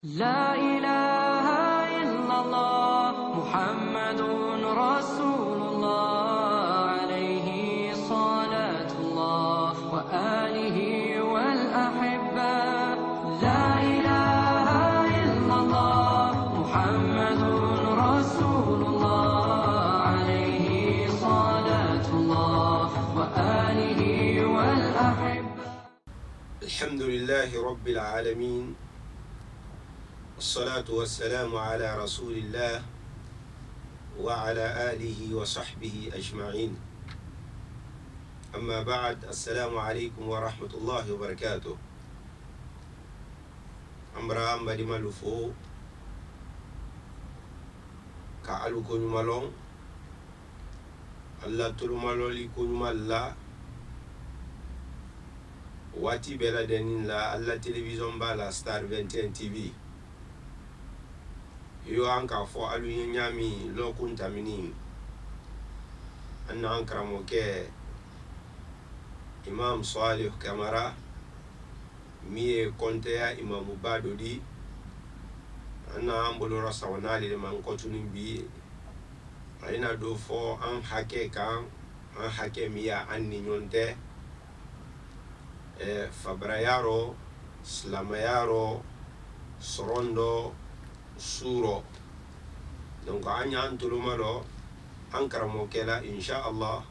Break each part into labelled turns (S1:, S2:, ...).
S1: لا إله إلا الله محمد رسول الله عليه صلاة الله وآله والأحبة لا إله إلا الله محمد رسول الله عليه صلاة الله وآله والأحبة.
S2: الحمد لله رب العالمين، الصلاة والسلام على رسول الله وعلى آله وصحبه أجمعين. أما بعد، السلام عليكم ورحمة الله وبركاته. أمرا أمبا مالوفو كألو كوني مالون الله تلو مالولي كوني مالا واتي بلا دنين لا الله تلفزيون بالا ستار 21 TV yo anka fo alu nyami lokun tamini anna ankara moke Imam Salih Kamara miye konte ya Imam Badodi anna ambolo rasa wanali de man kotuni bi aina do fo an hake kan an hake miya anni nyonte fabrayaro slamayaro sorondo suro donc anya antuluma do ankara mokela insha Allah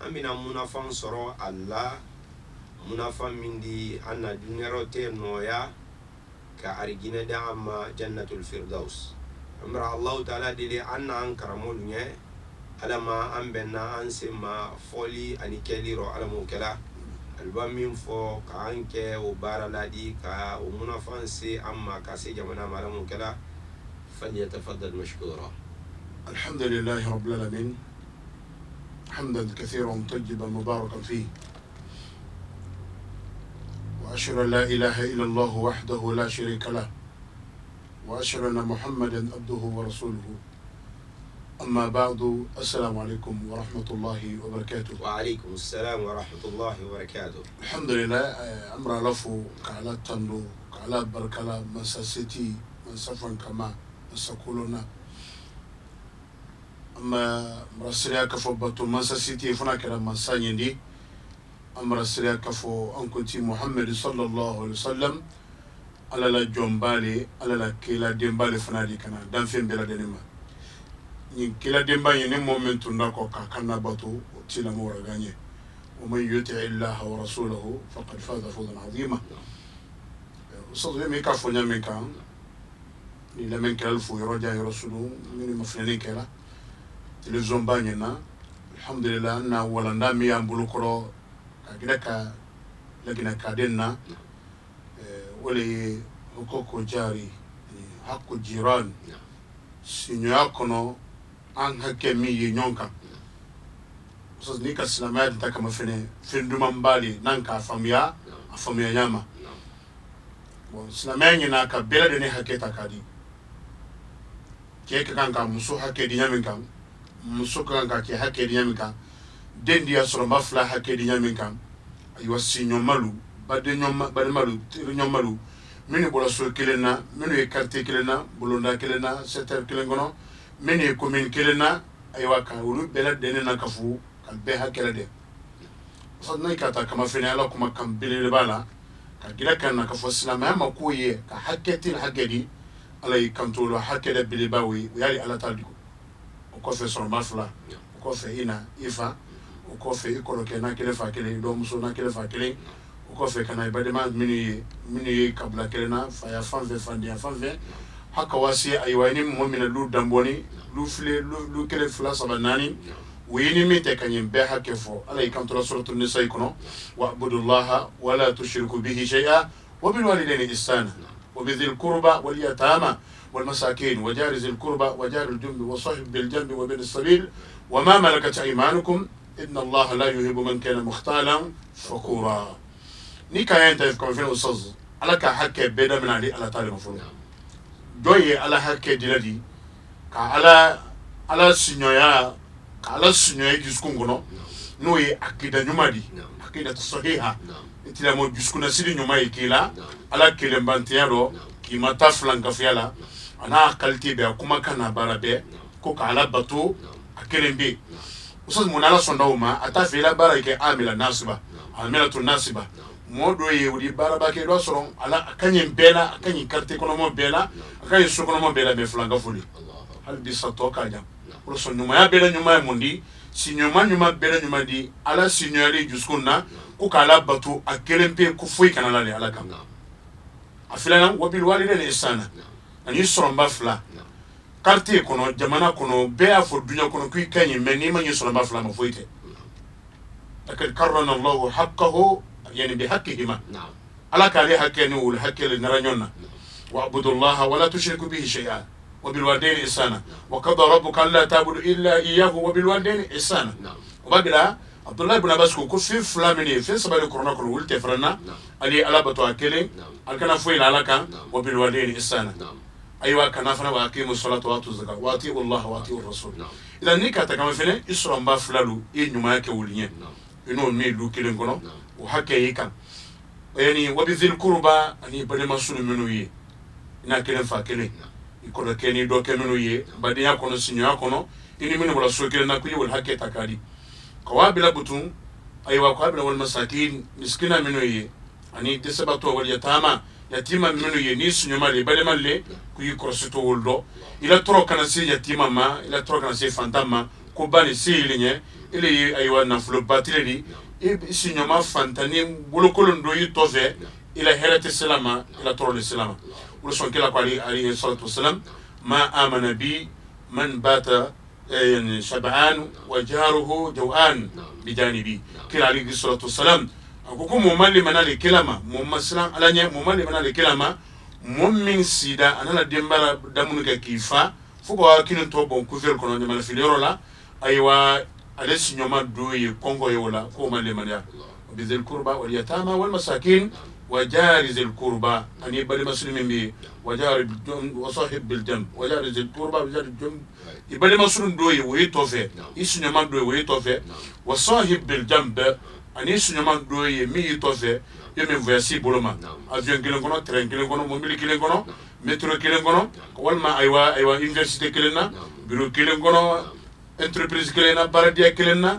S2: amina munafan soro Allah munafan mindi anna dunero te noya ka arigina da amma jannatul firdaus amra Allah taala dili anna ankara molunye alama ambenna ansema foli anikeliro alamokela albamin fo ka anke o bara ladi ka o munafan se amma ka se jamana malamu kala فليتفضل مشكورا.
S3: الحمد لله رب العالمين حمدا كثيرا طيبا مباركا فيه، وأشهد أن لا إله إلا الله وحده لا شريك له، وأشهد أن محمدا عبده ورسوله. أما بعد، السلام عليكم ورحمة الله وبركاته.
S2: وعليكم السلام ورحمة الله وبركاته.
S3: الحمد لله أمر لفو كعلا تندو كعلا بركلا مساسيتي من سفن كما سكولنا أما مرسليا كفو باتو مساسيتي فنا كلا مساني دي أما مرسليا كفو أنكنتي محمد صلى الله عليه وسلم على لا جنبالي على لا كيلا ديمبالي فنا دي كنا دانفين بلا دينما ni kila demba yene momentu ndako ka kana batu tila mora ganye ومن يطع الله ورسوله فقد فاز فوزا عظيما. صدق ميكا فنيا ميكا ni la men kala fu roja rasulu min mafnani kala television banyana alhamdulillah na wala ndami ya mbulukoro agiraka lagina kadenna wale hukoko jari hakku jiran sinyo yakono an hake mi ye nyonka so ni ka silama ta kama fene finduma mbali nanka afamia nyama bon silama nyina ka bela de ne hake takadi keke kanka muso hake di nyamin kan muso kanka ke hake di nyamin kan dendi ya soro mafla hake di nyamin kan aywa sinyo malu bade nyoma bade malu nyomalu mini bola so kelena mini e carte kelena bolonda kelena secteur kelengono mini e commune kelena aywa kan wulu bela dene na kafu kan be hakela de so nay kata kama fene ala kuma kan bilele bala ka gila kan na kafu islama ma kuye ka haketil hakedi alay kantolo hakeda bilibawi yali ala taldiko ko fe so mafla ko fe ina ifa ko fe ikoloke na kele fa kele do muso na kele fa kele ko fe kana ibadema mini kabla kelena fa ya fanve fandi ya fanve haka wasi aywani mu'mina lu damboni lu fle lu kele fla sabanani wini mite kanyem be hakefo alay kantolo suratul nisa ikono wa abudullaha wa la tushriku bihi shay'a wa bil walidayni ihsana وبذي القربى واليتامى والمساكين وجار ذي القربى وجار الجنب وصاحب بالجنب وبن السبيل وما ملكت أيمانكم إن الله لا يحب من كان مختالا فخورا. نيكا أنت كما في الأستاذ على كحكي بيدا من علي على طالب مفروض دوي على حكي دلدي على سنويا على سنويا جسكونغنو نوي أكيد نيومادي أكيد صحيحة itila mo juskuna sidi nyuma ikila ala kelembantiya do ki mata flan ka fiala ana qualité be kuma kana barabe ko kala bato akelembe usaz munala sondawma ata fela barake amila nasiba amilatu nasiba modo ye wudi baraba ke do soron ala akanye bela akanye carte kono mo bela akanye so kono mo bela be flan ka fuli hal bi sato ka jam ko so nyuma ya bela nyuma mundi si nyuma bela nyuma di ala signali juskunna ko kala bato akelembe ko foi kana la ala kam afilana wabil walidayni ihsana ani soromba fla quartier kono jamana kono be afo dunya kono kuy kanyi men ni manyi soromba fla ma foyte akal karrana Allah haqqahu yani bi haqqihima ala kali hakkeni wal hakkele naranyonna wa'budu Allah wa la tushriku bihi shay'an wa bil walidayni ihsana wa qada rabbuka alla ta'budu illa iyyahu wa bil walidayni ihsana wabila Abdullah ibn Abbas ko fi flamini fi sabali corona ko wulte franna ali ala bato akele alkana foi la alaka wa bil walidayni ihsana aywa kana fana wa aqimu salata wa atu zakat wa ati Allah wa ati rasul idan nika ta kama fene isro mba flalu e nyuma yake wulinye ino mi lu kilen kono o hakke yikan yani wa bizil qurba ani bade masulu menu yi ina kilen fa kilen ikono keni do ke menu yi bade ya kono sinyo ya kono ini menu wala so kilen na kuyi wal hakke takadi قوابل بتون أيوة قوابل والمساكين مسكينة منو يه أني تسبتوا واليتامى يتيما منو يه نيس نيمالي بدل مالي كوي كروسيتو ولدو إلى ترى كنا سي يتيما ما إلى ترى كنا سي فانتاما كوباني سي إلينيه إلي أيوة نفلو باتيلي إسي نيما فانتاني بولوكولون دوي توفي إلى هرة السلامة إلى ترى السلامة ورسول كلا قالي عليه الصلاة والسلام ما آمن بي من بات يعني شبعان وجاره جوعان بجانبي كلا عليه الصلاة والسلام أقولكم ممالي منالي كلامة ممسلام على نيا ممالي منالي كلامة مؤمن سيدا أنا لا دمبر دمونك كيفا فوق أكين توبون كوفير كنا دمبر في اليورولا أيوة أليس نيوما دوي كونغو يولا كومالي منيا بذل القربى واليتامى والمساكين وجار ذي القربى أن يبالي مسلمين بي وجار الجنب وصاحب بالجنب وجار ذي القربى وجار الجنب يبالي مسلم دوي ويتوفي يسنى ما دوي ويتوفي وصاحب بالجنب أن يسنى ما دوي مي يتوفي يمين فياسي بولما أفيون كيلن كونو ترين كيلن كونو موبيل كيلن كونو مترو كيلن كونو والما أيوا يونيفرسيتي كيلنا بيرو كيلن كونو انتربريز كيلنا بارديا كيلنا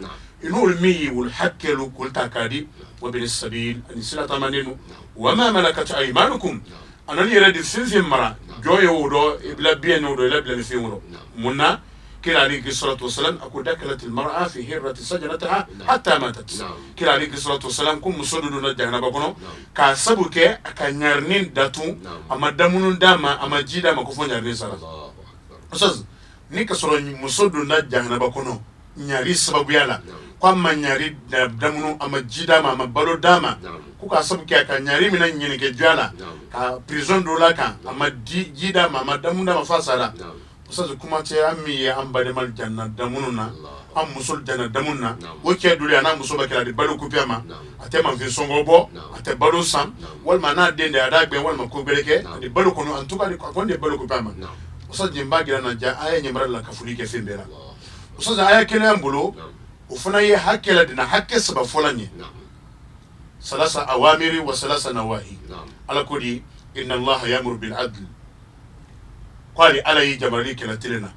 S3: إنه المي والحكل كل تكادي وبين السبيل أن سلا منينو وما ملكت أيمانكم أنا لي رد في مرة جوي ودو إبلا بين ودو إلا بلا في ودو منا كلا عليك الصلاة والسلام أقول دخلت المرأة في هرة سجنتها حتى ماتت كلا عليك الصلاة والسلام كم مسودو نجحنا بكونو كسبوك كنيرنين داتو أما دمون داما أما جيدا ما كفون يرنين سارة أستاذ نيك صلوا مسودو نجحنا بكونو nyari sababu yala kwa manyari damunu ama jidama ama balo dama kuka sabu kya ka nyari mina nyene ke jwala ka prison dola kan ama jidama ama damunda mafasara usazu kuma ce ammi ya ambade mal janna damunu na am musul janna damunna o ke duli ana muso bakira de balo kupema ate man fin songo bo ate balo sam wal mana dende adagbe wal ma ko beleke de balo kono antuka de ko de balo kupema usazu jimba gira na ja aya nyamara la kafuli ke fembera usaza aya kele ambulo ufuna ye hakela dina hakke saba folanye salasa awamiri wa salasa nawahi ala kodi inna allaha ya'muru bil adl qali ala yajmali kala tilena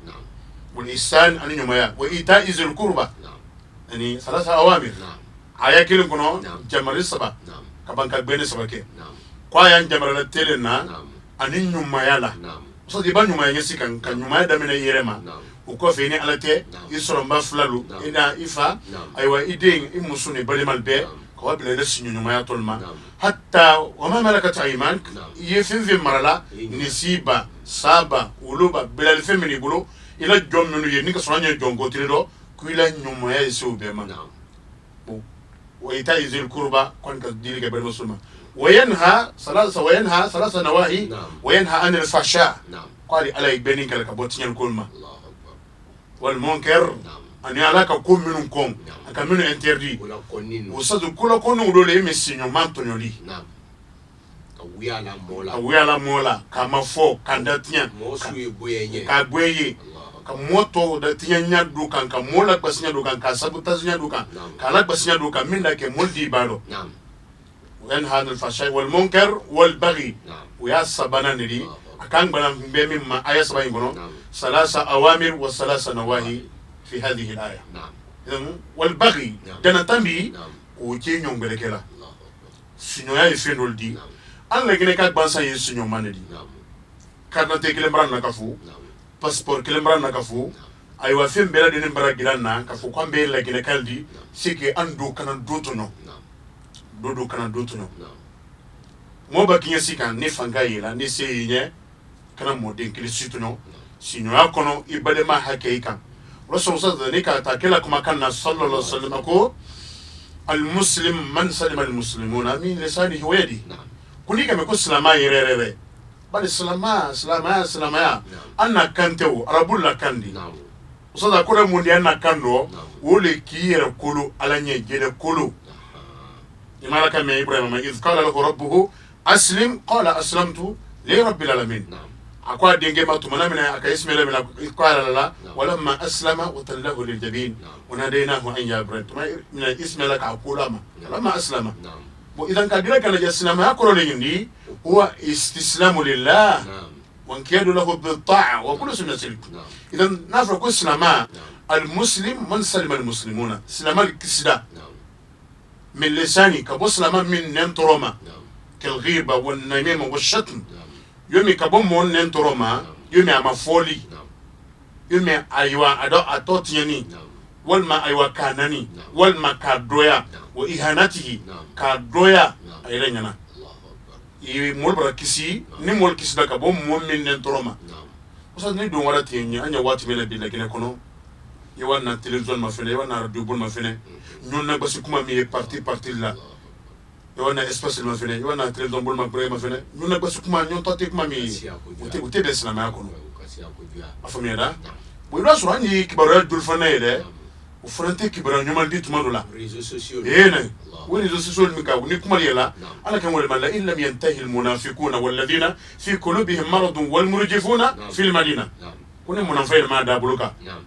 S3: wal ihsan an yumaya wa ita'i zil qurba yani salasa awamir aya kele kono jamali saba kabanka bene saba ke kwa yan jamala tilena anin yumaya la usaza iban yumaya nyesi kan yumaya da mena yerema uko fini alate isoro mba flalu ina ifa aywa iding imusuni balimal be ko wabila lesinyu nyuma ya tolma hatta wama malakat aymank yefin marala nisiba saba uluba bilal femini bulu ila jommenu ye nika sonanya jongo tiredo kuila nyuma ya isube ma wa ita izil kurba kon ka diliga bal musulma وينهى ثلاثة نواهي وينهى عن الفحشاء قال على يبني كلك بوتين الكلمة والمنكر أن يعلك كم منكم أكمل انتردي وصد كل كون ودول يمسينو مانتونيو لي awiyala mola kama fo kandatien kagweye kamoto da tinya dukan ka mola basinya dukan ka sabutaznya dukan kala basinya dukan minda ke moldi balo وينهى عن الفحشاء والمنكر والبغي
S2: نعم
S3: ويا سبانا ندي أكان بنا بمن آية سبعين يقولون
S2: نعم
S3: ثلاثة أوامر وثلاثة نواهي في هذه الآية
S2: نعم
S3: إذن والبغي
S2: نعم.
S3: دنا تنبي
S2: نعم
S3: وكين يوم بلكلا
S2: الله أكبر
S3: سنويا يفندول دي
S2: نعم
S3: الله يجينا كات بانسا يسنيو ماندي
S2: نعم
S3: كارنتي كلمبران نكافو
S2: نعم
S3: باسبور كلمبران نكافو أيوة فين بلا دين برا جيراننا كافو كم بيل لكن كالدي سيكي أندو كان دوتونو
S2: نعم
S3: دودو كان دوتونو
S2: نعم
S3: mo ba kinya sika ni fanga yela ni seyinye kana mo den kili situno sinyo akono ibade ma hake kan rasul sallallahu alaihi wasallam ka takela kuma kana sallallahu alaihi wasallam ko al muslim man salima al muslimuna min lisanihi wa yadihi
S2: نعم
S3: kuni kame ko salama yerere bali salama ya anna kantewo arabulla kandi
S2: نعم
S3: usada ko mo ndi anna kando
S2: نعم
S3: wole kiyere kolo alanye gede kolo imara kame ibrahim ma iz qala lahu rabbuhu أسلم قال أسلمت لرب العالمين
S2: نعم
S3: أقوى دينجي ما تمنا من أكاسم من قال لا ولما أسلم وتله للجبين وناديناه أن يا إبراهيم من اسم لك أقول ما لما أسلم
S2: نعم
S3: وإذا كان لك أن الإسلام يقول لي هو استسلام لله
S2: نعم
S3: وانقياد له بالطاعة وكل سنة سلك
S2: نعم
S3: إذا نفرق الإسلام
S2: نعم
S3: المسلم من سلم المسلمون سلام الكسدة
S2: نعم
S3: من لساني كمسلم من ننترما
S2: نعم
S3: كالغيبة والنميمة والشتم
S2: نعم
S3: yomi kabo mon nentoroma yomi ama foli
S2: نعم
S3: yomi aywa ado atotiani
S2: نعم
S3: walma aywa kanani walma kadoya wa ihanatihi kadoya ayrenyana
S2: الله أكبر
S3: i molbara kisi ni mol kisi da kabo mon min nentoroma
S2: نعم
S3: osa ni don wala tinya anya wati mele bi lagine kono yawana television ma fene yawana radio bon ma fene nyonna basi kuma mi parti la yawana espace ma fene yawana television bon ma bre ma fene nyonna basi kuma nyon tati kuma mi uti de sinama ya kono afamiyada bo ira sura ni kibara dul fana yede o frante kibara nyoma dit mandula
S2: réseaux sociaux
S3: na woni réseaux sociaux mi ka ni kuma yela ala kan wala man la illam yantahi al munafiquna wal ladina fi qulubihim maradun wal murjifuna fil madina
S2: نعم
S3: kuni munafiqina ma da buluka
S2: نعم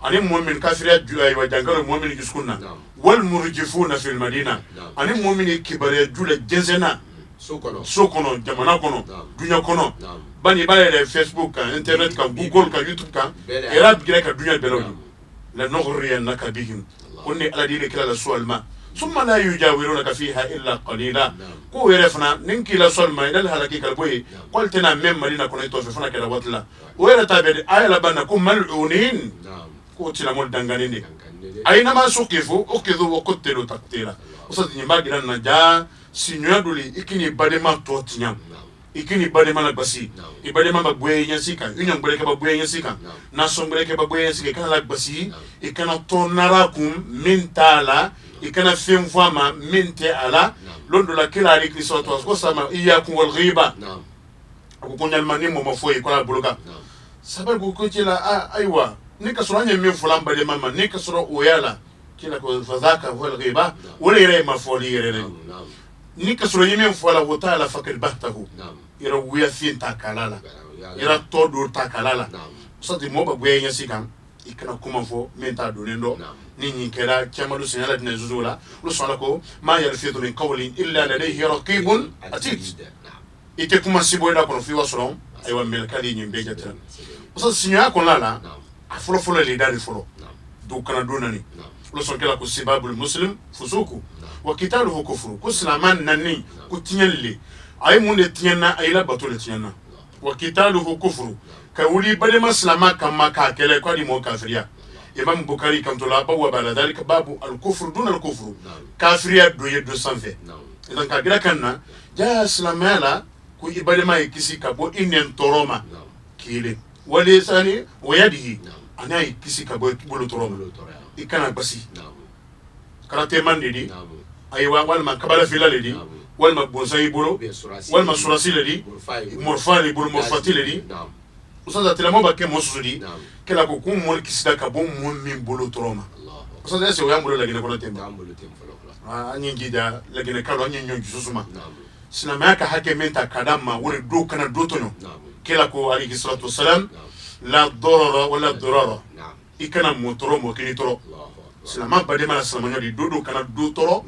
S3: ani mu'min kafira juay wa jangaro mu'min juskunna wal murjifuna fil madina ani mu'min kibara jula jenzena sokono jamana kono dunya kono bani bare Facebook kan internet kan Google kan YouTube kan era bigire ka dunya belawi la nughriyanaka bihim kunni ala dini kila la sualma thumma la yujawirunaka fiha illa qalila ko yerefna ninki la solma ila halaki kalboy qultana mem madina kono to fana kala watla wera tabedi ayala bana kum mal'unin ko tila mol danganinde ayna ma suqifu ukidu wa qutilu taqtila usati nyimbagira na ja sinyo duli ikini badema totinya ikini badema la basi ibadema babwe nyasika unyang breke babwe nyasika na sombreke babwe nyasika kana la basi ikana tonara kum mentala ikana femfama mente ala londo la kila ali kristo to ko sama iyakum wal ghiba ko kunyal manimo mafoyi ko la buluka sababu ko tila aywa nika suranya min fulan badema ma nika suro oyala kila ko fazaka wal ghiba wala yere mafoli yere ni kasoro yemen fola wotala fakal bahtahu ira wiya fin takalala ira todo takalala sati moba gwe nyasikan ikana kuma fo menta donendo ni nyinkera chamadu sinyala dina zuzula lo sala ko ma yarfidu min qawlin illa ladayhi raqibun atid ite kuma siboyda kono fi wasron aywa melkali nyimbe jatra sati sinya ko lala afolo folo le dali folo do kana donani lo sonkela ko sibabul muslim fusuku وكتاله كفر كسلامان نني كتينلي أي من تينا أي لا بطل تينا وكتاله كفر كولي بدي ما سلاما كما كاكله كادي مو كافريا إمام بوكاري كم تلا بوا بعد ذلك باب الكفر دون الكفر كافريا دوية دو سانفه إذا كاجرا كنا جاء سلاما لا كوي بدي ما يكسي كابو إنن توروما كيله ولساني ويده أنا يكسي كابو بولو توروما إكنا بسي كراتي من دي aywa walma kabala filali walma bonsai bolo walma surasi ledi morfali bolo morfati ledi usada telamo bakke mosudi kala ko kum mol kisida ka bom mon min bolo troma usada se oyambulo lagine kono temba anyi jida lagine kalo anyi nyon jusuma sina maka hake menta kadama wore do kana do tonyo kala ko alayhi salatu wassalam la darara wala dirara ikana motoro mo kini toro sina ma badema la salama di dodo kana do toro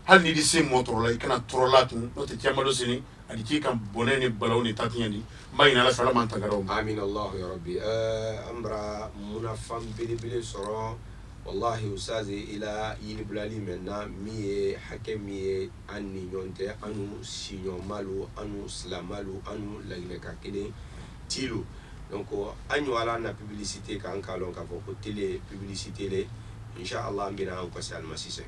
S3: hal ni di se motorola ikana torola tun no te tiamalo sini adi ki kan bonene balawni tatiyandi mayina la sala man tagaro
S2: amin allah ya rabbi amra munafam bili soro wallahi usazi ila yilblali menna miye hakemiye anni nyonte anu sinyo malu anu slamalu anu lagine ka kede tilu donc anyu ala na publicité kan kalon ka fo télé publicité le inshallah mbina ko sal masise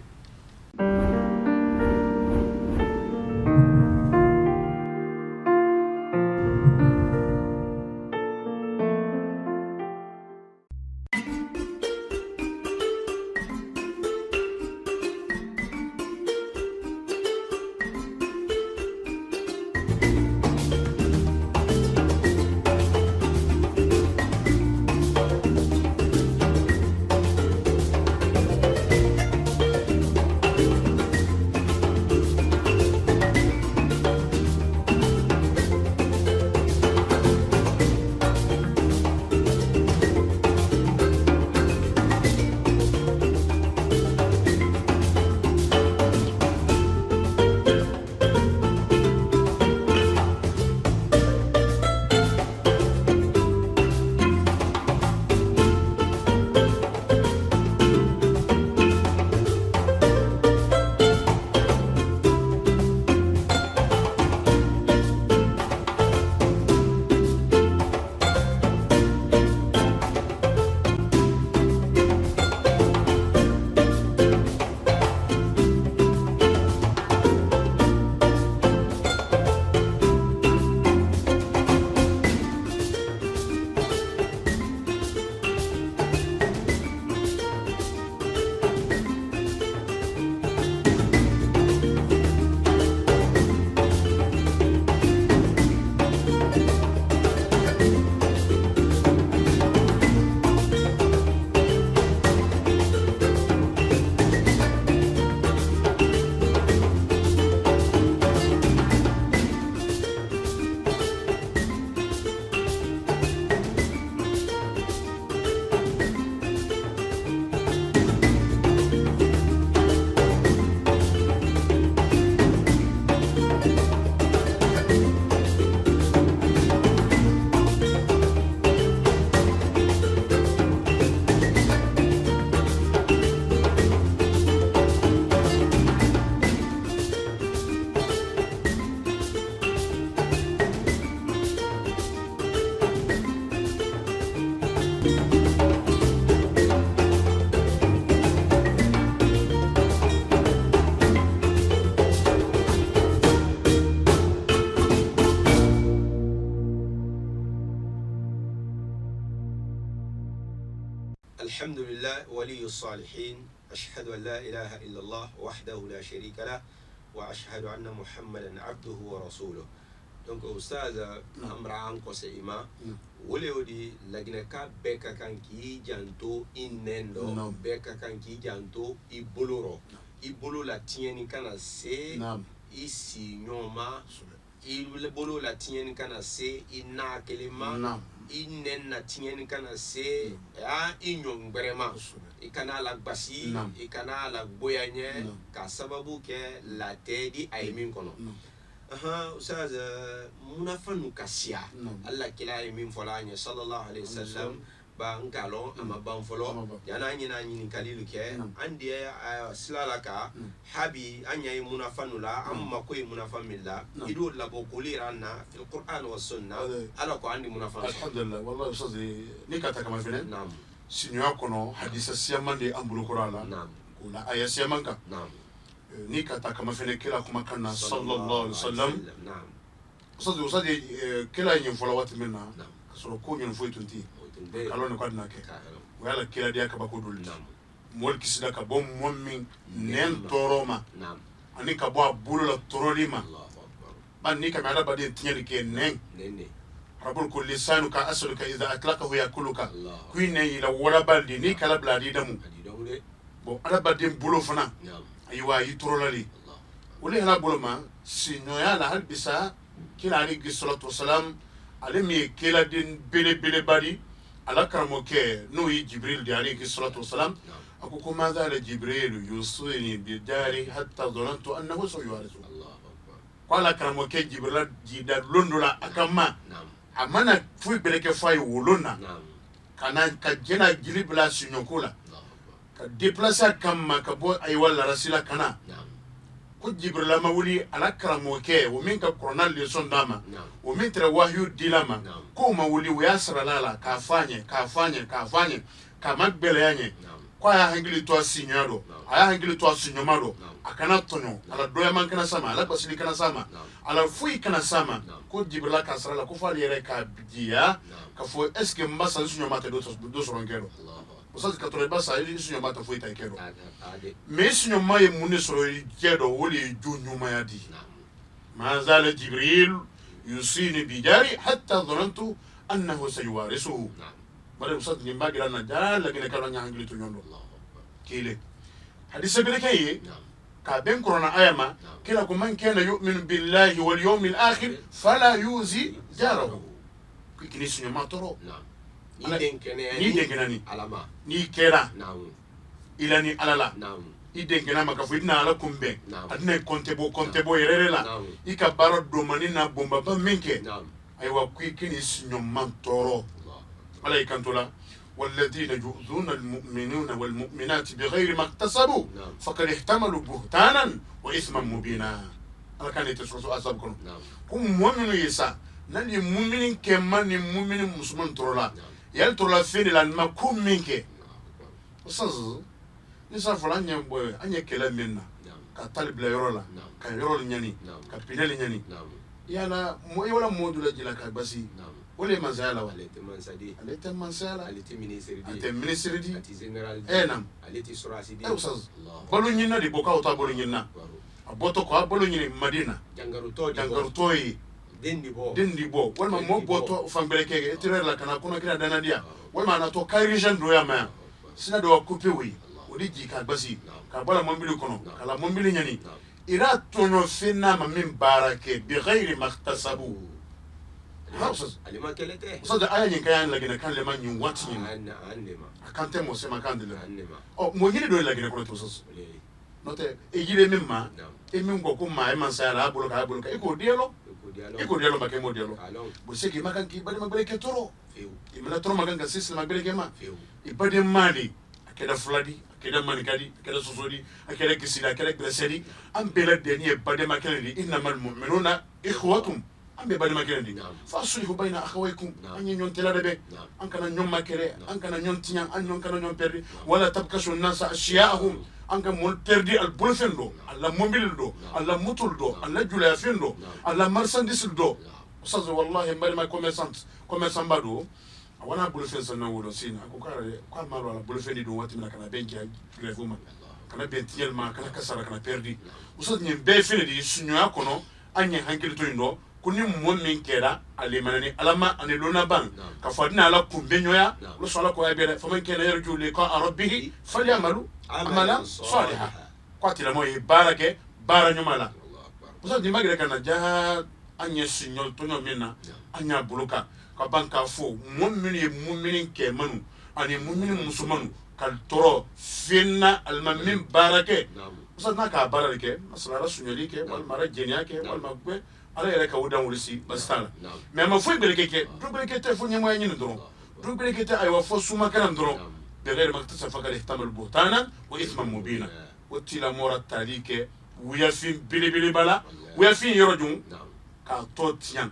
S2: الحمد لله ولي الصالحين أشهد أن لا إله إلا الله وحده لا شريك له وأشهد أن محمدا عبده ورسوله. Donc أستاذ أمر عنك سيما وليودي لجنك بكا كان كي جانتو إنندو بكا كان كي جانتو إبولورو إبولو لا تيني كان سي إسي نوما إبولو لا تيني كان سي إنا كلمة inen na tieni kana se ya inyon brema ikana la basi ikana la boyanye ka sababu ke la tedi aimin kono ustaz munafanu kasia Allah kila aimin folanya sallallahu alaihi wasallam ba ngalo ama ban folo yana nyina nyini kalilu ke andi slalaka habi anya munafanu la amma koy munafamilla ido la bokulirana fil qur'an was sunna ala ko andi munafanu
S3: alhamdulillah wallahi ustaz ni kata kama vile naam sinyo kono hadisa siamande ambulu qur'ana naam kuna aya siamanka naam ni kata kama vile kila kuma kana sallallahu alaihi wasallam naam ustaz kila yin folo wat minna naam so ko nyin fo tunti kalon ko adna ke wala kila dia ka bakudul mol kisida ka bom mommin nen toroma ani ka bo bulu la torolima ban ni ka mala badi tinyani ke nen rabul kul lisanu ka asluka idha atlaqahu yakuluka kuine ila wala baldi ni kala bladi damu bo ala badi bulu fana aywa yi torolali wala hala bulu ma sinoya la hal bisa kila ali sallallahu alaihi wasallam ale mi kila din bele badi على كرمك نوي جبريل دي عليه الصلاة والسلام
S2: نعم.
S3: أقول ما زال جبريل يوصيني بداري حتى ظننت أنه سيوارثه
S2: الله أكبر.
S3: قال كرمك جبريل جدا لندلا أكما
S2: نعم
S3: أمانة في بلك فاي ولونا
S2: نعم
S3: كان كجنا جلب لا سنيوكولا
S2: الله أكبر.
S3: كديبلاسا كما كبو أيوال رسيلا كنا
S2: نعم
S3: ko jibril ma wuli ala karamo ke o min ka coronal le son dama
S2: نعم
S3: o min tra wahyu dilama
S2: نعم
S3: ko ma wuli o yasra lala ka fanye ka magbele yanye
S2: نعم
S3: ko ya hangili to asinyado aya hangili to asinyomado akana tonyo ala doya man kana sama ala basili kana sama ala fui kana sama ko jibril ka sra la ko fa yere ka bidia ka fo est ce que mbasa sinyomata do sorongero ça c'est 80 basa ili sinyoma ta foi ta kero mais sinyoma ye munni soro jedo woli junyuma yadi ma zala jibril yusini bi jari hatta dhanantu annahu sayuwarisuhu bare usad ni magira na jala gine kala nyangli to nyondo kile hadisa bele kay ka ben korona ayama kila ko man kana yu'minu billahi wal yawmil akhir fala yuzi jarahu kini sinyoma toro
S2: ni denkene ni alama
S3: ni kera
S2: naam
S3: ilani alala
S2: naam
S3: i denkena maka fo idina ala kumbe adina kontebo yerere la i ka baro do manina bomba ba menke ay wa ku kini sinyo mantoro ala ikantola والذين يؤذون المؤمنين والمؤمنات بغير ما اكتسبوا فقد احتملوا بهتانا واثما مبينا ala kan يتسوسو اسبكم كم مؤمن يسا نالي مؤمن كمان مؤمن مسلم ترولا yal to la fini la ma kum minke osazu ni sa fala nyam boy anya kela minna ka talibla yorola ka yorol nyani ka pinali nyani yana mo wala modula jila ka basi wala manzala wala alete mansala alete ministre di ati general enam alete surasi di osazu balu nyina di boka ota balu nyina aboto ko balu nyini madina jangaru toyi dendi bo walma mo boto fambele kege etere la kana kuna kira dana dia walma na to kairishan do ya ma sina do coupe wi odi ji ka basi ka bala mombili kono kala mombili nyani ira tono fina ma min barake bi ghairi maktasabu hausa
S2: alima kelete
S3: so da aya nyin kayan la gina kan le man nyin wat nyin
S2: annema
S3: akante mo se makande le
S2: annema
S3: o mo yiri do la gina kono to so note e yire mimma e min go ko ma e man sa ra bolo ka e ko dielo iko dialo make mo dialo bo seki makan ki bade magbele ke toro imana toro makan ga sisi magbele ke ma ibade mali akeda fladi akeda manikadi akeda sosodi akeda kisida akeda gresedi am bela deni bade makan di innamal mu'minuna ikhwatum am bade makan di faslihu bayna akhawaykum an nyon telade be an kana nyon makere an kana nyon tinya an nyon kana nyon perdi wala tabkashu an-nasa ashya'ahum anka mon perdi al bolfendo alla mobil do alla mutul do alla jula fendo alla marchandise do sazo wallahi mbali ma commerçant bado wana bolfen sanna wodo sina ko kare ko malo alla bolfendi do wati na kana benki grevuma kana bentiel ma kana kasara kana perdi usad nyi be fini di sunyo akono anye hankili to ndo kuni mo min kera ale manani alama ane lona ban ka fadina ala kumbenyoya lo sala ko aybe fa man kena yarju li ka rabbihi falyamalu amala salihah kwatila mo barake bara nyumala usa di magre kana jaha anya signol to nyomina anya buluka ka banka fo mu'minin ke manu ani mu'minin musulmanu kal toro finna almamin barake usa na ka barake masala rasunyoli ke wal mara jenya ke wal magbe ala yɛrɛ ka wudan wulisi basitala mais ma foyi berekeke du berekete fo ɲɛmɔgɔ ɲini dɔrɔn du berekete ayiwa fo sumakana dɔrɔn bɛgɛri makitasa fakad ihtamal buhtanan wa ithman mubina o tila mɔra tali kɛ wuyafin belebeleba la wuyafin yɔrɔ jun k'a tɔ tiɲɛ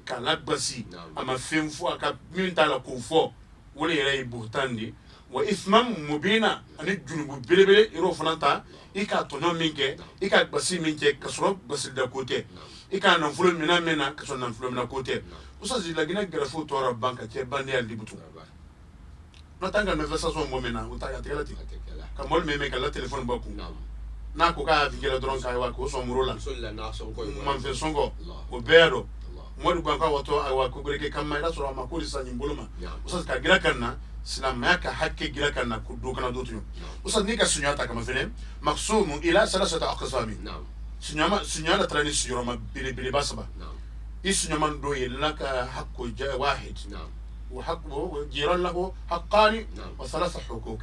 S3: k'a labasi a ma fɛn fɔ a ka min t'a la k'o fɔ o de yɛrɛ ye buhtan de wa ithman mubina ani junubu belebele yɔrɔ fana ta i k'a tɔɲɔ min kɛ i ka basi min kɛ ka sɔrɔ basilida ko tɛ i ka nafolo mina mena ka sɔrɔ nafolo mina ko tɛ usazi lagina grafo tora banka cɛ bandiya libutu no tanga no versation mo mena o ta ya telati ka mol meme ka la telephone ba ku na ko ka vigela dron ka wa ko so muro la man fe songo o bedo mo du banka wato wa ko greke kam ma sura ma ko lisa nyimboloma usazi ka gira kanna سلام ياك حكي جلك أنك دوكنا دوتيو وصل نيكا سنياتا كما فيلم مقسوم إلى 3 أقسام نعم سنيانا تراني سنيورا ما بلي باسبا نعم إيه سنيامان دوي لك حق واحد نعم وحق جيران له حقان وثلاث حقوق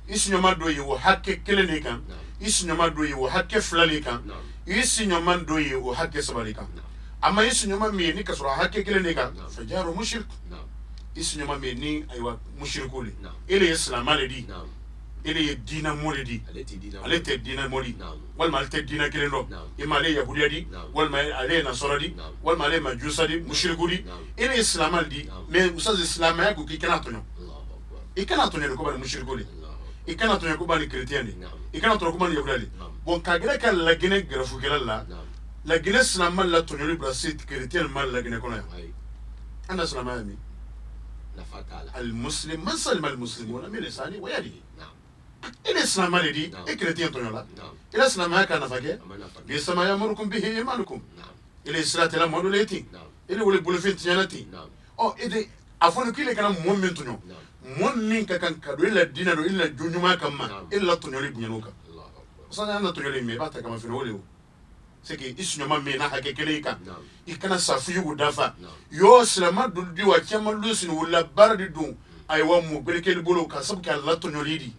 S3: isinyoma doye wo hakke kelene kan isinyoma doye wo hakke flali kan isinyoma doye wo hakke sabali kan amma isinyoma me ni kasura hakke kelene kan fajaru mushrik isinyoma me ni aywa mushrikuli ile islam aledi ile dina moledi alete dina moli wal malte dina kelendo imale yahudiyadi wal ma ale nasradi wal ma ale majusadi mushrikuli ile islam aledi me usaz islam ya ku kikana tonyo ikana tonyo ko ba mushrikuli ikana to yakuba ni chrétienne ikana to yakuba ni yahudi bon kagere kan la gine grafu gelalla la gine islam la to yori brasit chrétien mal la gine kono ya ana islam ami
S2: la fatala
S3: al muslim man salima al muslimuna min lisani wa yadihi ila islam alidi e chrétien to yola ila islam ha kana fage bi sama yamurukum bihi imanukum ila islat la modulati ila wala bulfin tiyanati oh ide afonu kile kana mu'min to yo mon ka kan kado illa dina do illa junyuma kamma illa tunyori bunyanuka sana na tunyori me bata kama fino wole seki isnyoma me na hake keleka ikana safiyu gudafa yo salama duldi wa kema lusin wala bardi dun aywa mu belkel bolo ka sabu ka Allah tunyori di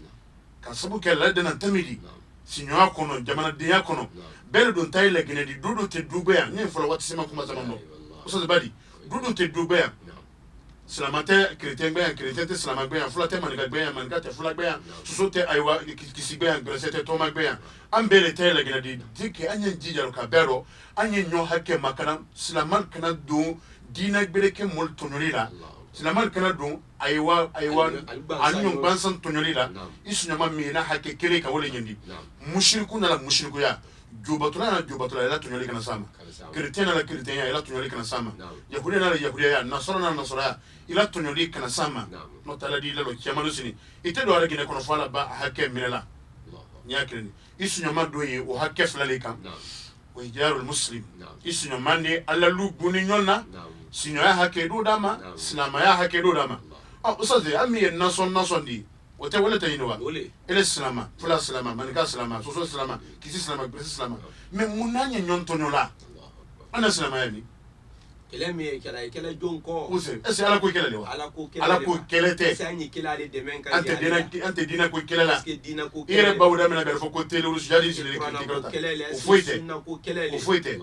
S3: ka sabu ka Allah dana tamidi sinyo kono jamana diya kono bel don tayle gine di dudu te dubeya ni folo wat sema kuma zamano usa badi dudu te dubeya Salamate chrétien bien chrétien te salama bien flate manika bien manika te flak bien sosote aywa kisi bien gresete toma bien ambele tele gina di dike anya jijaro ka bero anya nyo hake makana salaman kana do dina bereke mol tonolira salaman kana do aywa anyo bansan tonolira isunyama mina hake kele ka wole nyendi mushriku na la mushriku ya jubatula la tonoli kana sama chrétien na la chrétien ya ila tonoli kana sama yahudi na la yahudi ya nasara na nasara ila tonoli kana sama no tala di la lo kiamano sini ite do ala gine kono fala ba hakke minela nyakini isunyama doye o hakke flale kan wa hijarul muslim isunyama ne alla lu guni nyonna sinyo ya hakke do dama sinama ya hakke do dama usaze ami nason di wote wala tayinwa ele salama fula salama manika salama soso salama kisi salama bresi salama me munanye nyontonyola ana salama yami
S2: ele mi kala jonko
S3: use ese ala ko kele lewa ala ko kele te
S2: ese anyi kila de demen kan
S3: ante dina ko kele la
S2: parce que dina ko kele
S3: ire bawda mena ber fo ko tele ru jadi sile o foite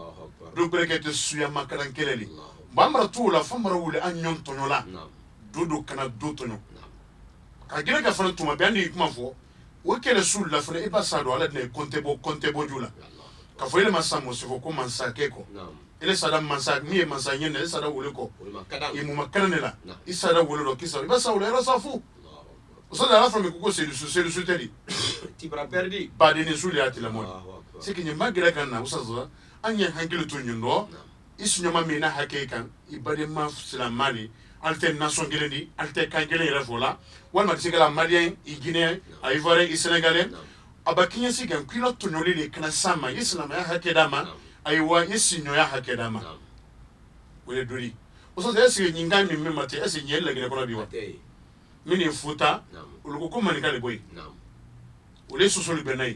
S3: do brekete suya makaran kele li bamra tu la famara wule an nyontonyola dodo kana dotonyo ka gina ka fana tuma bandi kuma fo o kele sul la fana iba sado ala ne konte bo jula ka fo ile masamo se fo ko mansa keko ile sada mansa mi mansa nyene ile sada wole ko e mu makarane la isada wole do kisa iba sa wole era safu o sada la fama ko se lu tedi
S2: ti bra perdi
S3: ba de ne sul ya tila mo se ke nyamba gira kan na usazo anya hankilo to nyundo isinyoma mina hakekan ibade ma silamali alte nation gelendi alte kangele yere fola walma tisigala malien i guinéen a ivoirien i sénégalais abakinya sigan kwila tonyoli le kana sama islam ya hakedama aywa isinyo ya hakedama wele dori oso ese nyinga mi memate ese nyele gele kono biwa mini futa uluko ko manika le boy ule susoli benay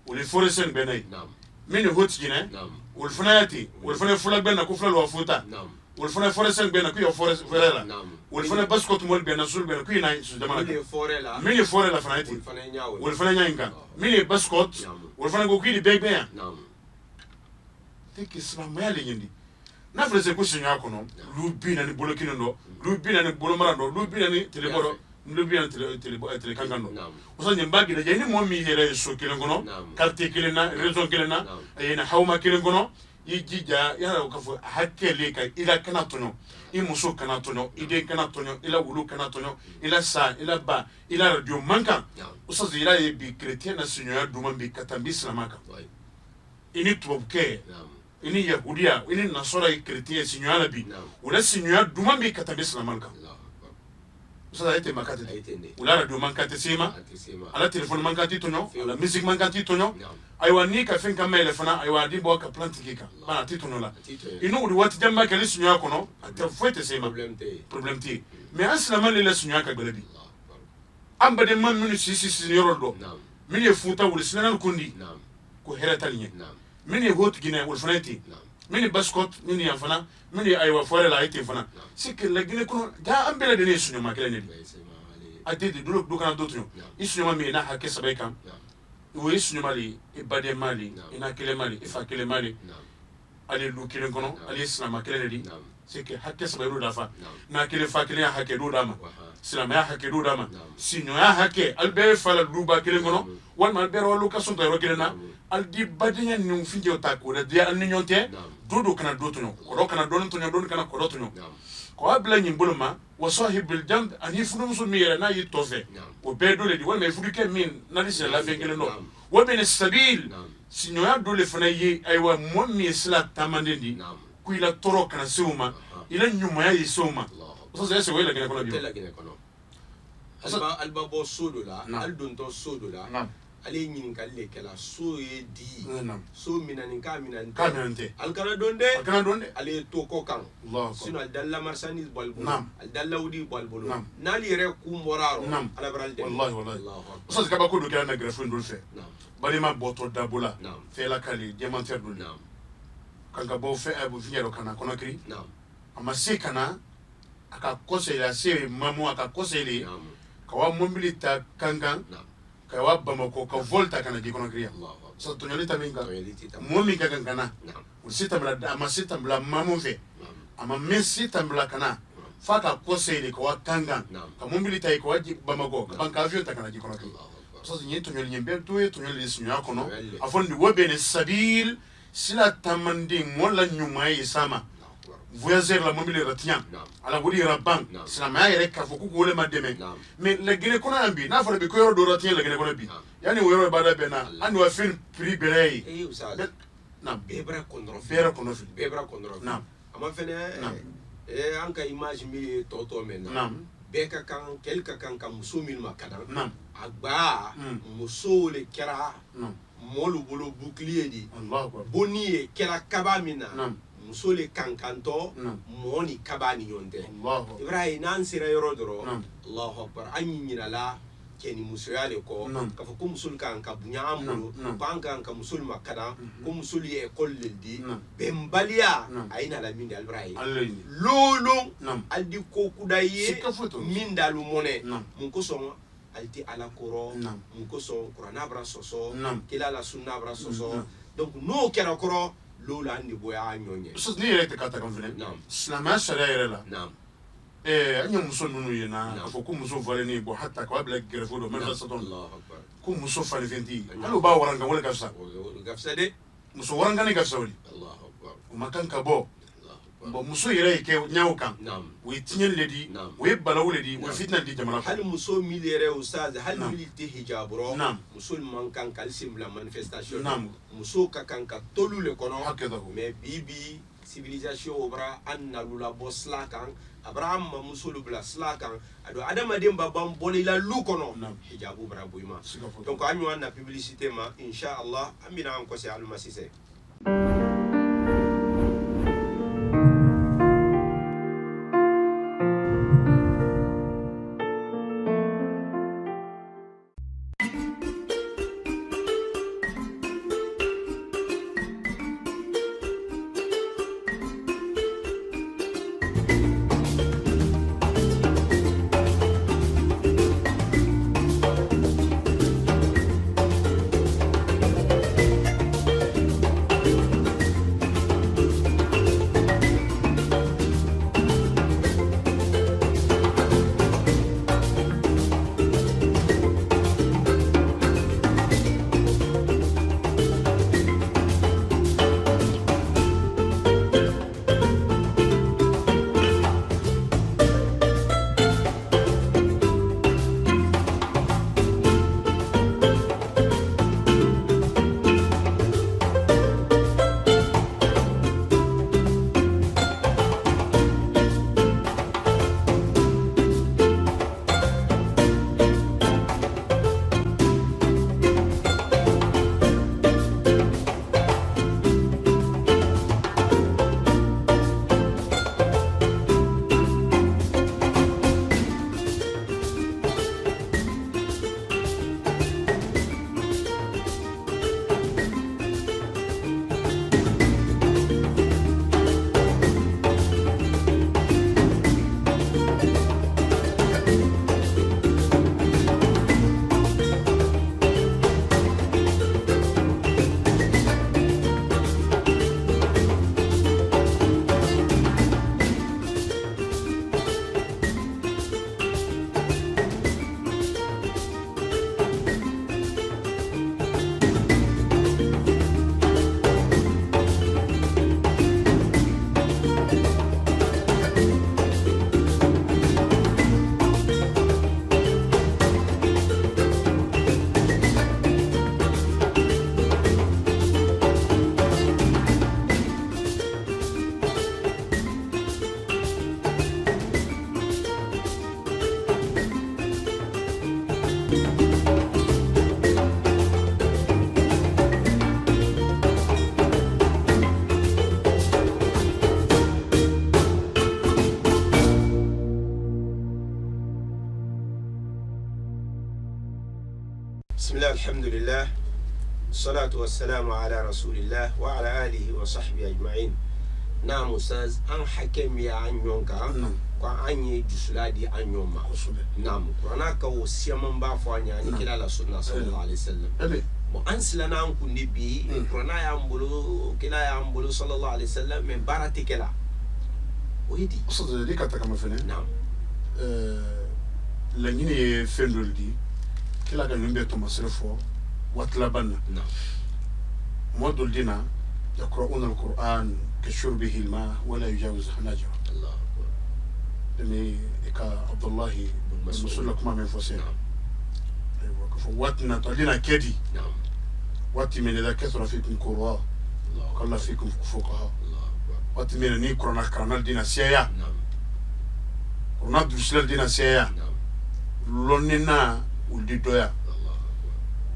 S3: ule foresen benay mini hotjine ul fanati ul fana fula benna ko fula lo futa wol fana foresen bena ku yo forela wol fana baskot mol bena sul bena ku ina su jamana mini forela fana iti wol fana nyainga mini baskot wol fana go kidi beg bena tiki islam ya le nyindi na frese ku sinya kono lu bina ni bolokino ndo lu bina ni bolomara ndo lu bina ni teleboro lu bina tele kangando oso nyambagi da jeni mo mi here so kilengono quartier kilena région kilena ayena hawma kilengono yijija yana ko fo hakele ka ila kana tonyo i muso kana tonyo ide kana tonyo ila wulu kana tonyo ila sa ila ba ila radio manka usazi ila ye bi chrétien na sinyo duma bi katambi islamaka ini tubke ini yahudia ini nasara chrétien sinyo ala bi wala sinyo duma bi katambi islamaka usazi ite makati wala radio manka te sema ala telephone manka ti tonyo ala musique manka ti tonyo aywa ni ka fen ka mele fana aywa di bo ka plantiki ka bana titono la inu udi wati jamma ka lisu nya kono ata foite sema problem ti mais aslama le lisu nya ka belebi amba de man minu sisi yoro do min ye futa wul sinan kundi ko herata linye min ye hot gine wul fanati mini bascot mini yafana mini aywa fore la ite fana c'est que la Guinée kono da ambele de ne sunyo makele ne ate de do kana do tunyo isunyo ma mi na hakke sabai kam wo isunyo mali e bade mali ina kele mali e fa kele mali ale lu kelen kono ale islam kele ne di c'est que hakke sabai do dafa na kele fa kele hakke do dama islam ya hakke do dama sinyo ya hakke albe fa la luba kelen kono wal mal bero walu kasun to ro kelen na al di badenya ni finje ta ko de dia an nyonte do kana do tunyo ko kana do tunyo do kana ko do tunyo ko abla nyi buluma wa sahibul jamb ani funu musu mira na yitofe o be do le di wal me fudu ke min na di la fengele no wa bin sabil sinyo ya do le fana yi aywa mo mi sila tamandendi ku ila toro kana seuma ila nyuma ya yisoma so se wela gene kono bi
S2: alba bo sodo la al don to sodo la ale nyin kalle kala so ye di so minani ka minante al kana donde ale to ko kan sino al dalla marsanis balbo al dalla wudi balbo nali re ku moraro ala baral de
S3: wallahi so se kaba ko do kala na grafo ndol fe bali ma boto dabola fe la kali diamanter dul kanga bo fe abu fiero kana kono kri ama se kana aka kosela se mamu aka kosele kawa mobilita kanga kawa bamako ka volta kana di kono kriya so to nyolita minga momi ka kana usita mla ama sita mla mamu fe ama mesita mla kana faka kosele kawa kanga ka mobilita ko waji bamako ka banka avion ta kana di kono kriya so nyeto nyol nyembe to nyol sinyo kono afondi wobene sabil sila tamandi mola nyuma yisama voyager la mobile retient ala wodi rabban sina ma yere ka foku ko le mademe mais le Guinée kono ambi na fara be ko yoro do retient le Guinée kono bi yani wo yoro bada be na andi wa fin prix belay na
S2: bebra konro
S3: na
S2: ama fene anka image mi toto men
S3: na
S2: be ka kan quelqu'un kan ka musumil makana na agba muso le kera molu bolo bouclier di
S3: Allah akbar
S2: boni kera kabamina muso le kankanto moni kabani yonde ibrahim nan sira yoro doro Allahu akbar anyi nyinala keni musoyale ko ka ko musul kan ka bunya amuru banka kan musul makada ko musul ye kolleldi bembalia ayina la min dal ibrahim lolo aldi ko kudaye min dalu mone mun ko so alti ala koro mun ko so qur'ana bra soso kila la sunna bra soso donc no kera koro lola andi boya nyonye
S3: so ni rete kata kan vile islama sharia la anya muso nunu yena afo ko muso vale ni bo hatta ko abla grefo do men saton
S2: Allahu akbar
S3: ko muso fale venti alo ba waranga wala
S2: gafsa de
S3: muso waranga ni gafsa wali
S2: Allahu akbar
S3: o makan ka bo muso yere ke nyaaw kan we tinyen ledi we balaw ledi we fitna di jamana
S2: hal muso milere ustaz hal milite hijabro muso man kan kal simla manifestation muso ka kan ka tolu le kono mais bibi civilisation obra anna lula bosla kan abraham muso lu bla sla kan ado adama dem babam bolila lu kono hijabu bra boyma donc anyu na publicité ma inshallah amina an ko se almasise بسم الله الحمد لله الصلاة والسلام على رسول الله وعلى آله وصحبه أجمعين. نعم أستاذ أن حكم يا أنيونكا وأني جسلادي أنيوما. نعم كنا كوسيا من بافوانيا نكلا لسنة صلى الله عليه وسلم. وأنسلنا أنكو نبي كنا يامبلو كلا يامبلو صلى الله عليه وسلم من بارتي كلا. ويدي.
S3: أستاذ دي كتا كما فينا.
S2: نعم.
S3: لنيني فندول دي. كلا كان ينبي تمسرفو واتلبنا مودول دينا يقرؤون القرآن كشربه الماء ولا يجاوز حناجر.
S2: الله أكبر.
S3: لأني إكا عبد الله بن مسعود لك ما من فسين. أيوة كفواتنا تلينا كدي.
S2: نعم.
S3: واتي من إذا كثر فيكم قراء.
S2: الله.
S3: قل فيكم فقهاء.
S2: الله أكبر.
S3: واتي من ني كورونا كرنال دينا سيايا.
S2: نعم.
S3: كورونا دوسلال دينا سيايا.
S2: نعم.
S3: لوننا ولدي دويا.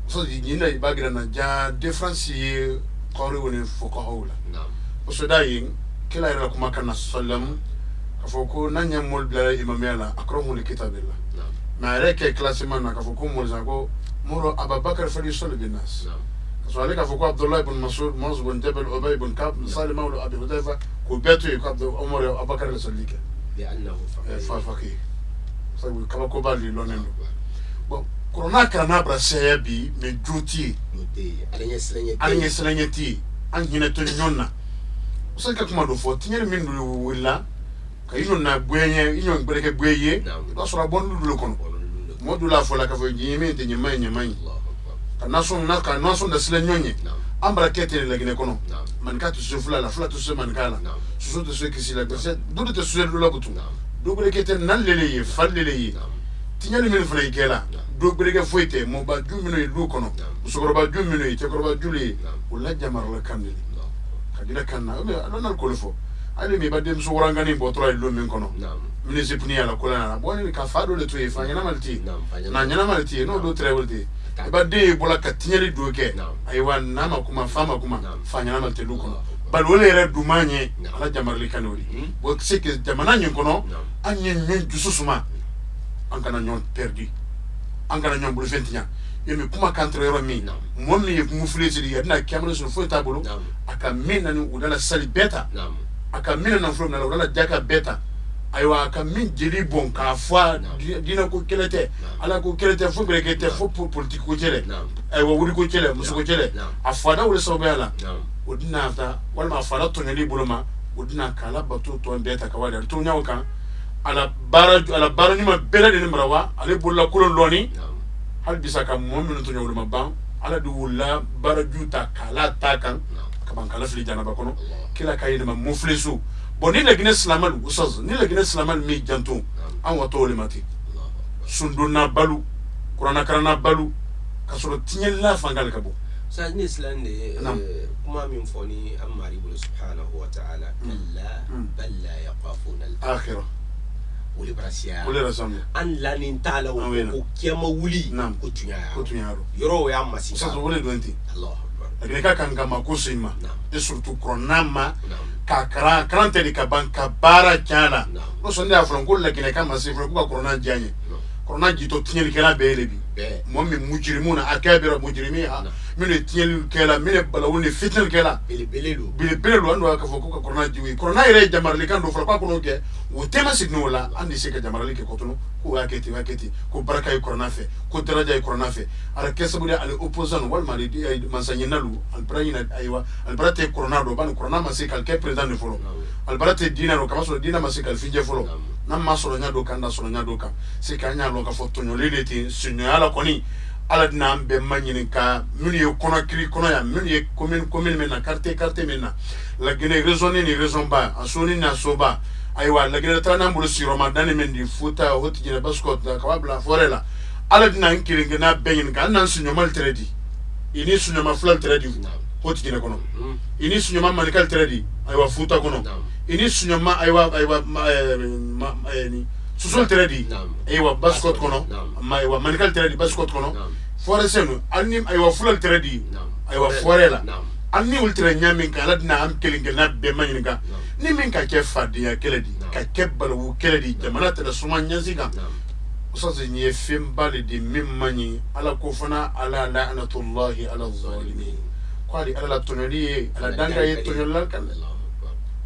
S3: so yina ibagira na ja difference ye qori woni foko hawla
S2: نعم.
S3: so dayin kila ira kuma kana sallam kafoko nanya mol bla imamela akramu li kitabillah.
S2: نعم.
S3: ma reke classement na kafoko mol zango muro abubakar fali sallu bin nas.
S2: نعم.
S3: so alika foko abdullah ibn mas'ud maz bin jabal ubay ibn kab salim mawla abi hudayfa ko beto ko umar abubakar sallika
S2: لأنه فقير.
S3: faqih so kama ko bali lonendo bon corona kana brasaya bi me juti
S2: alanye
S3: selanyeti an hina to nyonna usan ka kuma do fo tinyere min do willa ka yino na gwenye yino breke gweye do sura bon lu kono modula fo la ka fo jimi te nyama kana son na ka no son da selanyonye ambra kete le gine kono man ka to sufla la fla to se man kala so to se kisi la gese do to se lu la butu do breke te nan lele yi fallele yi tinyere min fla ikela do breke foite mo ba jumino lu kono so ba jumino te ko ba juli wala jamar la kamli kadira kanna me alona ko lefo ali mi ba dem so warangani bo tro lu min kono min zipni ala ko la boni ka fado le to e fa nyana malti na nyana malti no do tre wolti ba de bola ka tinyere do ke ay wan na ma kuma fama kuma fa nyana malti lu kono bal wala re du manye ala jamar li kanori bo sike jamana nyin kono anyen nyen jususuma an kana nyon perdu an kana nyon bulu fentinya yemi kuma kantre yoro mi mom mi mu fulesi di yadna kamera so fo tabulu aka min nan udala sali beta aka min nan from na udala jaka beta aywa aka min jeli bon ka fois dina ko kelete ala ko kelete fo brekete fo politique ko jele aywa wuri ko jele musu ko jele afada wala so bela udina afta wala ma fara to nyali buluma udina kala batu to beta ka wala to nyaw kan ala bara ni ma bela de mrawa ale bolla kulon loni hal bisa ka mu'minu to nyawul mabban ala du wala bara juta kala takan ka ban kala fili janaba kono kila kayina ma muflisu bon ni la gine islamal usaz ni la gine islamal mi janto an wato le mati sunduna balu qur'ana karana balu kasoro tinyel la fangal kabo
S2: sa ni islande kuma min foni amari bu subhanahu wa ta'ala kalla bal la yaqafuna
S3: al-akhirah
S2: wuli brasiya
S3: wuli rasamu
S2: an lanin tala ko kema wuli ko tunyaro yoro ya masi
S3: sa wuli donti
S2: Allah akbar
S3: agene ka kanga makosima e surtout kronama ka karante di kabanka bara chana no sonde afron ko la gene ka masi fro ko corona janye corona jito tinyel kala belebi momi mujrimuna akabira mujrimiha mine tinyel kala mine balawuni fitnel kala belelu ando ka foko ko corona jiwi corona ire jamarli kan do fro ko no ke wo tema signo la andi se ka jamarli ke kotono ko waketi ko baraka e corona fe ko daraja e corona fe ara kesa bude al opposant wal mari di mansanyinalu al brayina aywa al barate corona do ban corona ma se kal ke president de folo al barate dina no kama so dina ma se kal finje folo nam ma solo nya do kanda solo nya do kam se ka nya lo ka foto nyolele ti signala koni ala dina be manyini ka min ye kono kiri kono ya min ye commune mena quartier mena la gene raisonner ni raison ba asoni na soba aywa la gene tana mbulu si ramadan men di futa hoti gene baskot ka wabla forela ala dina nkiri ngena benyin ka nan sunyo mal tredi ini sunyo ma flal tredi hoti gene kono ini sunyo ma malikal tredi aywa futa kono ini sunyo ma aywa ni susol teredi
S2: Naam.
S3: aywa baskot kono
S2: Naam.
S3: ma aywa manikal teredi baskot kono
S2: Naam.
S3: fore senu anni aywa fulal teredi
S2: Naam.
S3: aywa fore la
S2: Naam.
S3: anni ultra nyamin ka ladna am kelingel na be maninka ni min ka ke fadiya keledi ka ke balu keledi jamana ta suma nyanziga ustaz ni fim bali di mimani ala ko fana ala la'natullahi ala zalimin kwali ala tonoli ala danga yetonyola kan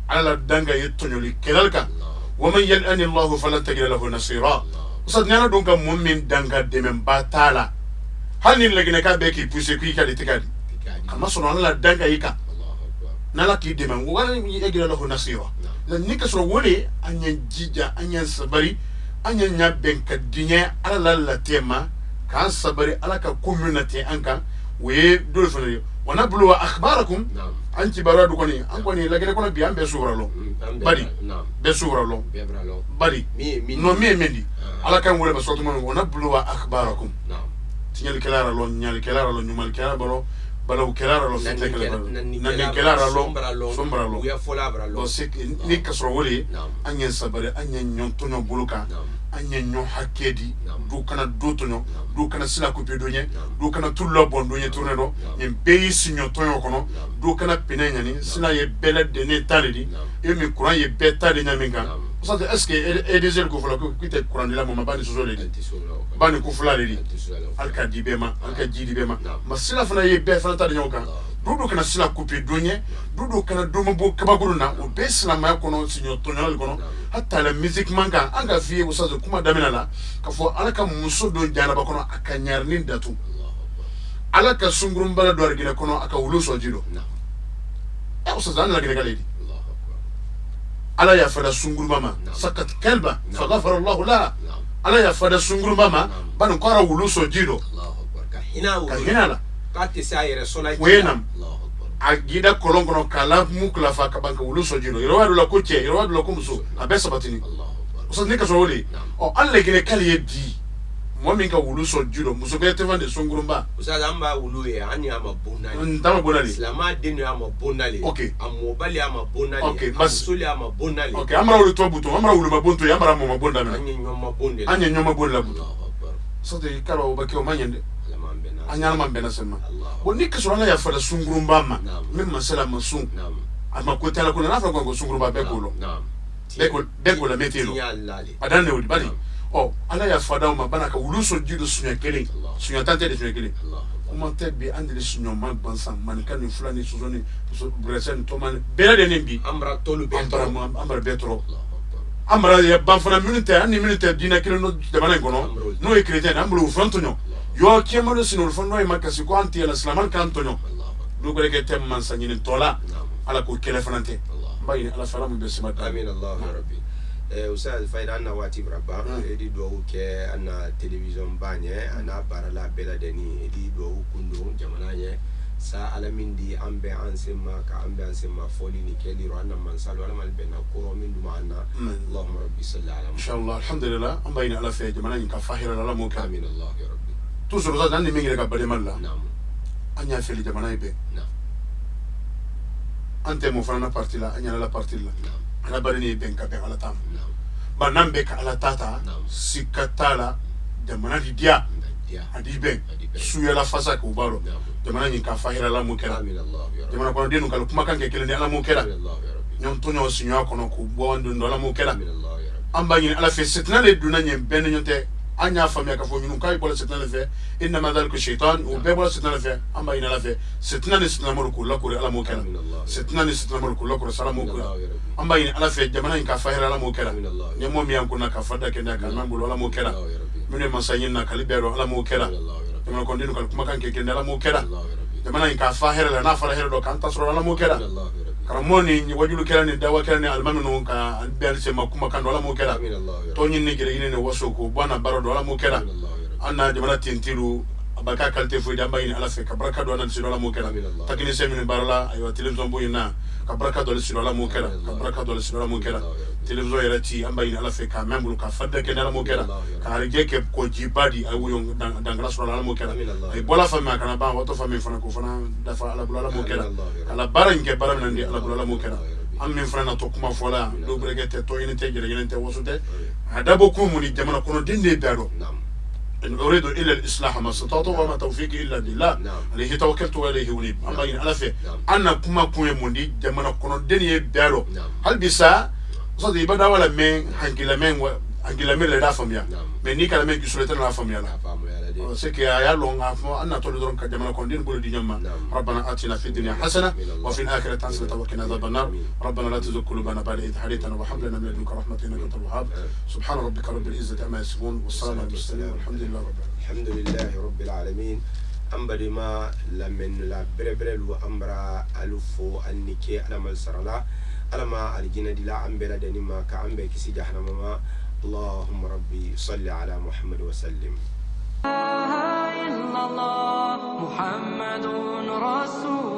S3: ala danga yetonyoli kelalka ومن يلأن الله فلن تجد له نصيرا ustaz nyana don ka mu'min danga de men batala hal ni legene ka be ki pousse ki ka de tikadi kama sono ala danga yika nala ki de men wala ni egira lahu nasira la ni ka so wole anya jija anya sabari anya nya ben ka dinya ala la tema ka sabari ala ka community anka we dol fana wana bulu akhbarakum anti baradu koni an koni lagere kono bi ambe sura lo badi be sura lo badi no me mendi ala kan wole basoto mon wana bulu akhbarakum tinyal kelara lo nyal kelara lo nyumal kelara balo balaw kelara lo fitle kelara nan kelara lo sombra lo
S2: ya fola bra lo
S3: sik ni kasro wole anya sabare anya nyon tonyo buluka anya nyon hakedi du kana do tonyo du kana sila ko pedonye du kana tullo bondonye tourne do en beyi sinyo tonyo kono du kana pinenya ni sila ye bela de ne taledi e mi courant ye beta de nyaminga ça est-ce que et des ko fola ko kite courant de la mama bani sozo le bani ko fola le alka dibema alka jidibema ma sila fana ye be fana ta de nyoka dudu kana sila coupe donye dudu kana domo bo kabaguru na o be sila ma kono sinyo tonyo kono hatta la musique manga anga vie o sazo kuma damina la ka fo alaka muso do jana ba kono akanyar nin datu alaka sungurum bala do argina kono aka wulu so jido e o sazo la gina galedi ala ya fada sungurum mama sakat kalba fa ghafara Allah la ala ya fada sungurum mama ban ko ara wulu so jido ka hina la
S2: kati sa yere sona
S3: wenam agida kolongono kala mukla fa kabanka wulu so jino yoro wadu la koche yoro wadu la kumso abesa batini so nika so woli o alle gine kali yedi mo minka wulu so jino muso be te vande songurumba
S2: usaza amba wulu ye ani ama bonali
S3: ndama bonali
S2: islama dinu ama bonali amobali ama bonali
S3: basuli
S2: ama bonali
S3: amra wulu to buto amra wulu mabonto ya amra mo mabonda na
S2: anya
S3: nyoma bonla buto so de kala obake o manyende anyala mambena sema boni kasona ya fada sungurumba ma même masala masun ama kotala kuna nafa kwa sungurumba bekulo beko la metelo adane wodi bali oh ala ya fada ma bana ka wuluso jido sunya kele sunya tante de sunya kele kuma tebi andele sunya ma bansan man kan fulani suzoni bresen to man bela de nembi
S2: amra tolu be
S3: amra betro amra ya banfana minute ani minute dina kele no de bana ngono no e chrétien amro frontonyo yo kemalo sinul fondo e makasi ko anti ala islaman kantonyo do ko reke tem man sanyini tola ala ko kele fanante bayni ala salamu be sima
S2: amin allah rabbi usal fayda na wati braba edi do ke ana television banye ana barala bela deni edi do kundo jamana ye sa alamindi ambe ansema ka ambe ansema foli ni keli ro anna man salu ala mal bena ko min duma anna allahumma rabbi salli ala
S3: inshallah alhamdulillah am bayni ala fe jamana ka fahira ala mo ka
S2: amin allah ya rabbi
S3: toujours ça nan ni mingi ka bale malla anya feli jamana ibe ante mo fana parti la anya la parti la ala bari ni ben ka be ala tam ba nambe ka ala tata sikatala jamana di dia adi ben suya la fasa ko baro jamana ni ka fahira la mo kera jamana ko denu kala kuma kan ke kele ni ala mo kera ñom to ñoo sinyo ko no ko bo wandu ndo la mo kera amba ni ala fe setna le duna ñem ben ñote anya famia ka fo ñun kay bola setna le fe inna ma dhalika shaytan o be bola setna le fe amba ina la fe setna ni setna mo ko la ko ala mo kera setna ni setna mo ko la ko sala mo ko amba ina ala fe jamana ni ka fahira la mo kera ñemo mi an ko na ka fada ke na ka mambulo la mo kera mune masanyin na kalibero ala mo kera jamana ko dinu kal kuma kan ke kende ala mo kera jamana in ka fahira la na fara hera do kan tasro ala mo kera karamoni ni wajulu kera ni dawa kera ni almami no ka bel se makuma kan do ala mo kera to nyin ni gere ne waso ko bana baro do ala mo kera anna jamana tintiru abaka kalte fu da bayni ala fe ka baraka do na sino ala mo kera takini se min barala ayo television bo ina ka baraka do sino ala mo kera ka baraka do sino ala mo kera television yera ti amba ina ala fe ka membru ka fadda ke ala mo kera ka rije ke ko jibadi ay wuyo dangala sino ala mo kera ay bola fami kana ba wato fami fana ko fana da fa ala bula mo kera ala baran ke baran ndi ala bula mo kera am min fana to kuma fola do brege te to ina te gere ina te wosote adabokum ni jamana kono dende bero
S2: نعم
S3: إن أريد إلا الإصلاح ما استطعت وما توفيقي إلا بالله عليه توكلت وإليه أنيب أما إن ألفه أنا كما كون مندي جمانا كون دنيا بيرو هل بيسا صدق بدا ولا من هنجلا من لا فاميا من نيكا لا من كسرتنا لا فاميا لا سكي يا لون أنا تقول درون كجمانا كون دين بقول دنيا ربنا آتنا في الدنيا حسنة وفي الآخرة حسنة وقنا عذاب النار ربنا لا تزغ قلوبنا بعد إذ هديتنا وهب لنا من لدنك رحمة إنك أنت الوهاب سبحان ربك رب العزة عما يصفون والسلام على المرسلين والحمد لله رب العالمين
S2: الحمد لله رب العالمين أمبري ما لمن لا بربرل وأمبرا ألفو أنيكي على ملسرلا على ما الجنة دي لا أمبرا دنيما كأمبر كسي جهنم ما اللهم ربي صل على محمد وسلم
S1: لا إله إلا الله محمد رسول